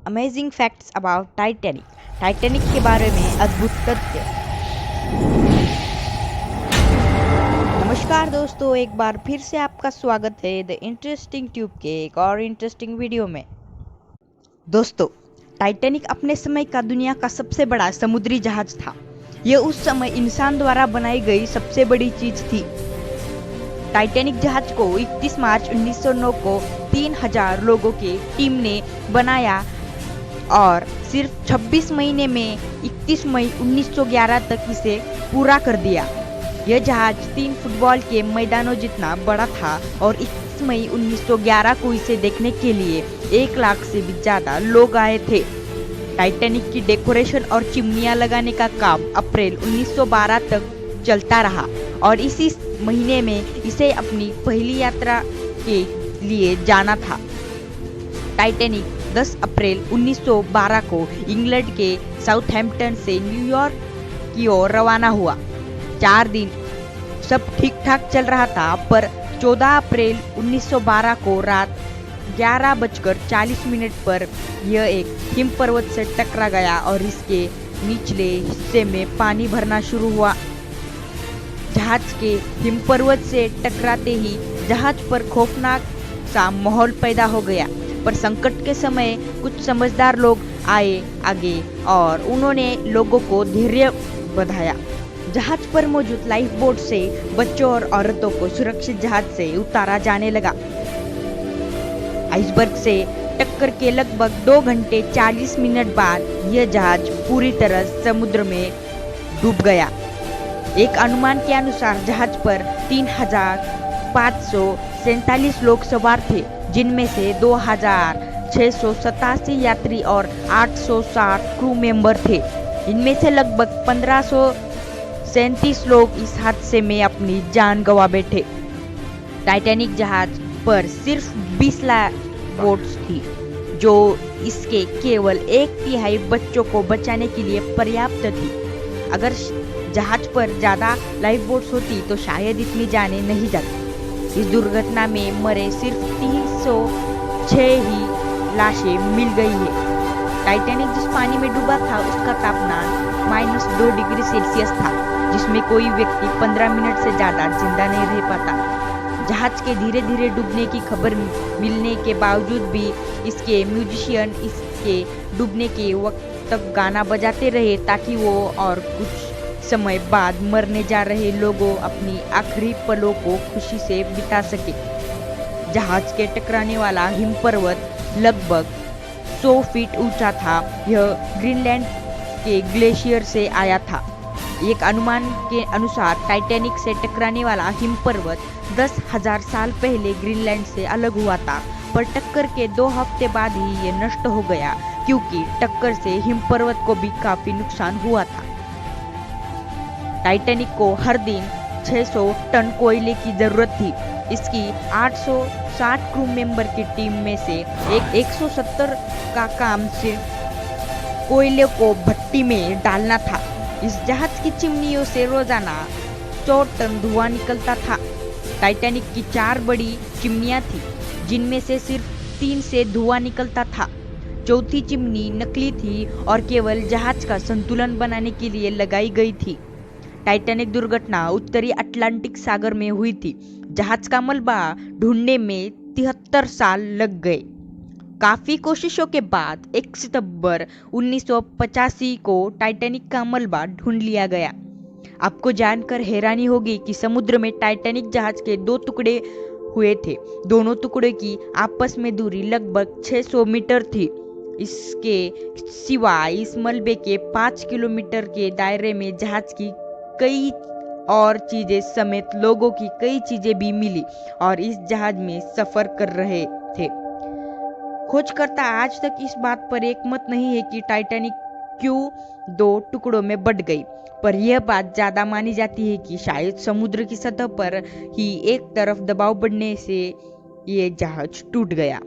Amazing facts about Titanic. Titanic के बारे में अद्भुत तथ्य। नमस्कार दोस्तों, एक बार फिर से आपका स्वागत है द इंटरेस्टिंग ट्यूब के एक और इंटरेस्टिंग वीडियो में। दोस्तों, टाइटैनिक अपने समय का दुनिया का सबसे बड़ा समुद्री जहाज था। यह उस समय इंसान द्वारा बनाई गई सबसे बड़ी चीज थी। टाइटैनिक जहाज को 31 मार्च 1909 को 3000 लोगों की टीम ने बनाया और सिर्फ 26 महीने में 31 मई 1911 तक इसे पूरा कर दिया। यह जहाज 3 फुटबॉल के मैदानों जितना बड़ा था और 31 मई 1911 को इसे देखने के लिए 1 लाख से भी ज्यादा लोग आए थे। टाइटैनिक की डेकोरेशन और चिमनियां लगाने का काम अप्रैल 1912 तक चलता रहा और इसी महीने में इसे अपनी पहली यात्रा के लिए जाना था। टाइटैनिक 10 अप्रैल 1912 को इंग्लैंड के साउथहैम्पटन से न्यूयॉर्क की ओर रवाना हुआ। 4 दिन सब ठीक ठाक चल रहा था, पर 14 अप्रैल 1912 को रात 11:40 पर यह एक हिम पर्वत से टकरा गया और इसके निचले हिस्से में पानी भरना शुरू हुआ। जहाज के हिम पर्वत से टकराते ही जहाज पर खौफनाक सा माहौल पैदा हो गया, पर संकट के समय कुछ समझदार लोग आए आगे और उन्होंने लोगों को धैर्य बधाया। जहाज पर मौजूद लाइफ बोट से बच्चों और औरतों को सुरक्षित जहाज से उतारा जाने लगा। आइसबर्ग से टक्कर के लगभग 2 घंटे 40 मिनट बाद यह जहाज पूरी तरह समुद्र में डूब गया। एक अनुमान के अनुसार जहाज पर 3547 लोग सवार थे, जिनमें से 2687 यात्री और 860 क्रू मेंबर थे। इनमें से लगभग 1537 लोग इस हादसे में अपनी जान गंवा बैठे। टाइटैनिक जहाज पर सिर्फ 20 लाइफ बोट्स थी, जो इसके केवल 1/3 बच्चों को बचाने के लिए पर्याप्त थी। अगर जहाज पर ज्यादा लाइफ बोट्स होती तो शायद इतनी जाने नहीं जाती। इस दुर्घटना में मरे सिर्फ 306 ही लाशें मिल गई है। टाइटैनिक जिस पानी में डूबा था उसका तापमान -2 डिग्री सेल्सियस था, जिसमें कोई व्यक्ति 15 मिनट से ज्यादा जिंदा नहीं रह पाता। जहाज के धीरे धीरे डूबने की खबर मिलने के बावजूद भी इसके म्यूजिशियन इसके डूबने के वक्त तक गाना बजाते रहे ताकि वो और कुछ समय बाद मरने जा रहे लोगों अपनी आखिरी पलों को खुशी से बिता सके। जहाज के टकराने वाला हिम पर्वत लगभग 100 फीट ऊंचा था। यह ग्रीनलैंड के ग्लेशियर से आया था। एक अनुमान के अनुसार टाइटैनिक से टकराने वाला हिम पर्वत 10,000 साल पहले ग्रीनलैंड से अलग हुआ था, पर टक्कर के 2 हफ्ते बाद ही ये नष्ट हो गया, क्योंकि टक्कर से हिम पर्वत को भी काफी नुकसान हुआ था। टाइटैनिक को हर दिन 600 टन कोयले की जरूरत थी। इसकी 860 क्रू मेंबर की टीम में से 170 का काम सिर्फ कोयले को भट्टी में डालना था। इस जहाज की चिमनियों से रोजाना 100 टन धुआं निकलता था। टाइटैनिक की 4 बड़ी चिमनियां थी, जिनमें से सिर्फ 3 से धुआं निकलता था। चौथी चिमनी नकली थी और केवल जहाज का संतुलन बनाने के लिए लगाई गई थी। टाइटैनिक दुर्घटना उत्तरी अटलांटिक सागर में हुई थी। जहाज का मलबा ढूंढने में 73 साल लग गए। काफी कोशिशों के बाद 1 सितंबर 1985 को टाइटैनिक का मलबा ढूंढ लिया गया। आपको जानकर हैरानी होगी कि समुद्र में टाइटैनिक जहाज के 2 टुकड़े हुए थे। दोनों टुकड़े की आपस में दूरी लगभग 600 मीटर थी। इसके सिवाय इस मलबे के 5 किलोमीटर के दायरे में जहाज की कई और चीजें समेत लोगों की कई चीजें भी मिली और इस जहाज में सफर कर रहे थे। खोजकर्ता आज तक इस बात पर एकमत नहीं है कि टाइटैनिक क्यों 2 टुकड़ों में बट गई, पर यह बात ज्यादा मानी जाती है कि शायद समुद्र की सतह पर ही एक तरफ दबाव बढ़ने से ये जहाज टूट गया।